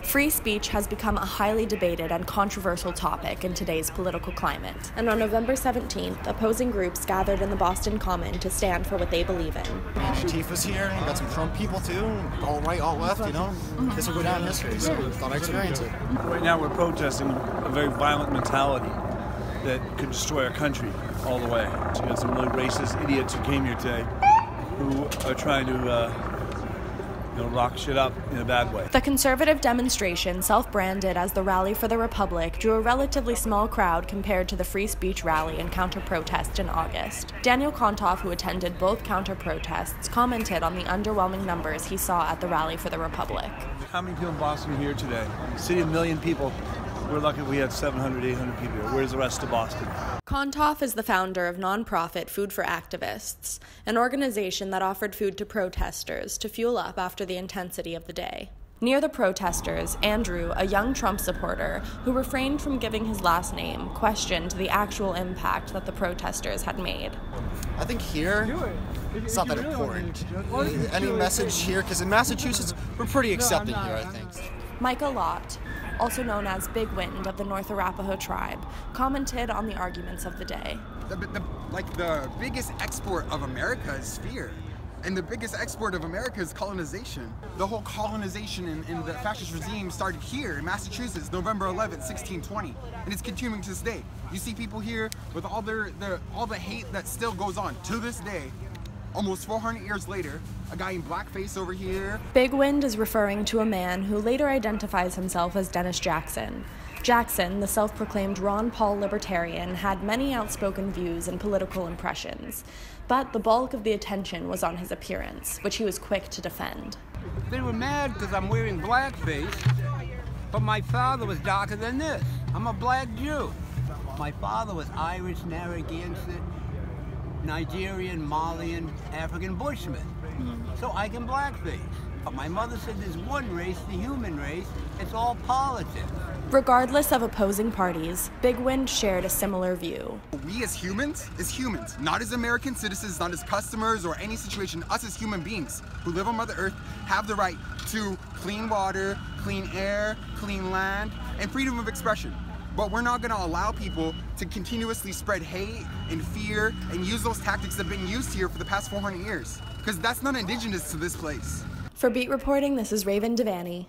Free speech has become a highly debated and controversial topic in today's political climate. And on November 17th, opposing groups gathered in the Boston Common to stand for what they believe in. Antifa's here, and got some Trump people too, all right, all left, you know. This will go down in history, so I thought I'd experience it. Right now we're protesting a very violent mentality that could destroy our country all the way. So you got some really racist idiots who came here today who are trying to rock shit up in a bad way. The conservative demonstration, self-branded as the Rally for the Republic, drew a relatively small crowd compared to the free speech rally and counter-protest in August. Daniel Kontoff, who attended both counter-protests, commented on the underwhelming numbers he saw at the Rally for the Republic. How many people in Boston are here today? City of a million people. We're lucky we had 700, 800 people here. Where's the rest of Boston? Kontoff is the founder of nonprofit Food for Activists, an organization that offered food to protesters to fuel up after the intensity of the day. Near the protesters, Andrew, a young Trump supporter who refrained from giving his last name, questioned the actual impact that the protesters had made. I think here, it's not that important. Any message here, because in Massachusetts, we're pretty accepting here, I think. Micah Lott, also known as Big Wind of the North Arapaho tribe, commented on the arguments of the day. The biggest export of America is fear. And the biggest export of America is colonization. The whole colonization in the fascist regime started here in Massachusetts, November 11th, 1620. And it's continuing to this day. You see people here with all the hate that still goes on to this day. Almost 400 years later, a guy in blackface over here. Big Wind is referring to a man who later identifies himself as Dennis Jackson. Jackson, the self-proclaimed Ron Paul libertarian, had many outspoken views and political impressions, but the bulk of the attention was on his appearance, which he was quick to defend. They were mad because I'm wearing blackface, but my father was darker than this. I'm a black Jew. My father was Irish, Narragansett, Nigerian, Malian, African bushman. So I can blackface. But my mother said there's one race, the human race. It's all politics. Regardless of opposing parties, Big Wind shared a similar view. We as humans, not as American citizens, not as customers or any situation, us as human beings who live on Mother Earth have the right to clean water, clean air, clean land, and freedom of expression. But we're not going to allow people to continuously spread hate and fear and use those tactics that have been used here for the past 400 years. Because that's not indigenous to this place. For Beat Reporting, this is Raven Devaney.